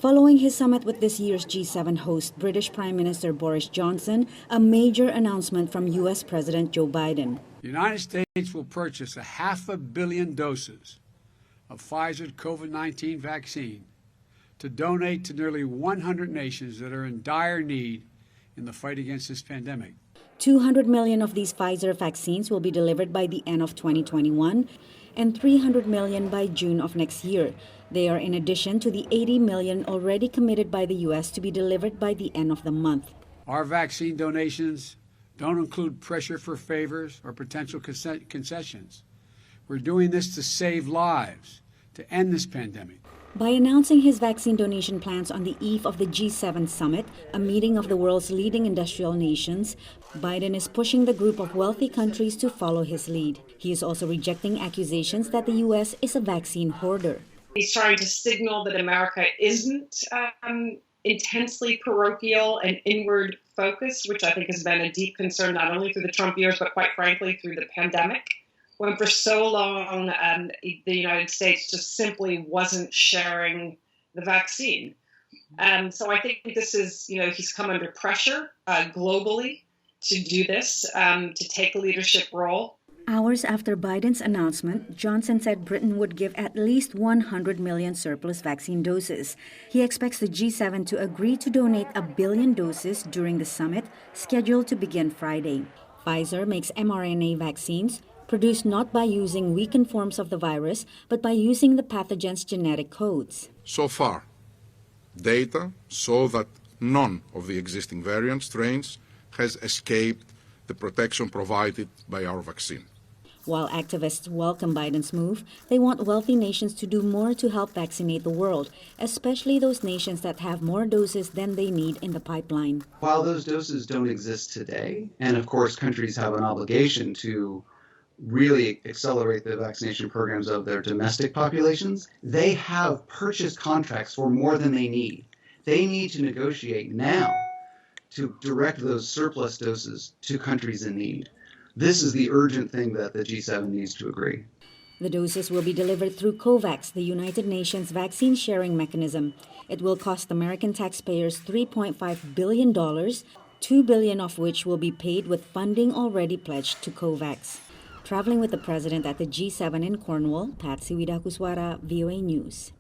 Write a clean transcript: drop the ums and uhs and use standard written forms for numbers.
Following his summit with this year's G7 host, British Prime Minister Boris Johnson, a major announcement from U.S. President Joe Biden. The United States will purchase 500 million doses of Pfizer's COVID-19 vaccine to donate to nearly 100 nations that are in dire need in the fight against this pandemic. 200 million of these Pfizer vaccines will be delivered by the end of 2021 and 300 million by June of next year. They are in addition to the 80 million already committed by the U.S. to be delivered by the end of the month. Our vaccine donations don't include pressure for favors or potential concessions. We're doing this to save lives, to end this pandemic. By announcing his vaccine donation plans on the eve of the G7 summit, a meeting of the world's leading industrial nations, Biden is pushing the group of wealthy countries to follow his lead. He is also rejecting accusations that the U.S. is a vaccine hoarder. He's trying to signal that America isn't intensely parochial and inward focused, which I think has been a deep concern not only through the Trump years, but quite frankly through the pandemic, when for so long the United States just simply wasn't sharing the vaccine. So I think this is, he's come under pressure globally to do this, to take a leadership role. Hours after Biden's announcement, Johnson said Britain would give at least 100 million surplus vaccine doses. He expects the G7 to agree to donate 1 billion doses during the summit, scheduled to begin Friday. Pfizer makes mRNA vaccines, produced not by using weakened forms of the virus, but by using the pathogen's genetic codes. So far, data show that none of the existing variant strains has escaped the protection provided by our vaccine. While activists welcome Biden's move, they want wealthy nations to do more to help vaccinate the world, especially those nations that have more doses than they need in the pipeline. While those doses don't exist today, and of course countries have an obligation to really accelerate the vaccination programs of their domestic populations, they have purchased contracts for more than they need. They need to negotiate now to direct those surplus doses to countries in need. This is the urgent thing that the G7 needs to agree. The doses will be delivered through COVAX, the United Nations vaccine sharing mechanism. It will cost American taxpayers $3.5 billion, $2 billion of which will be paid with funding already pledged to COVAX. Traveling with the president at the G7 in Cornwall, Patsy Widakuswara, VOA News.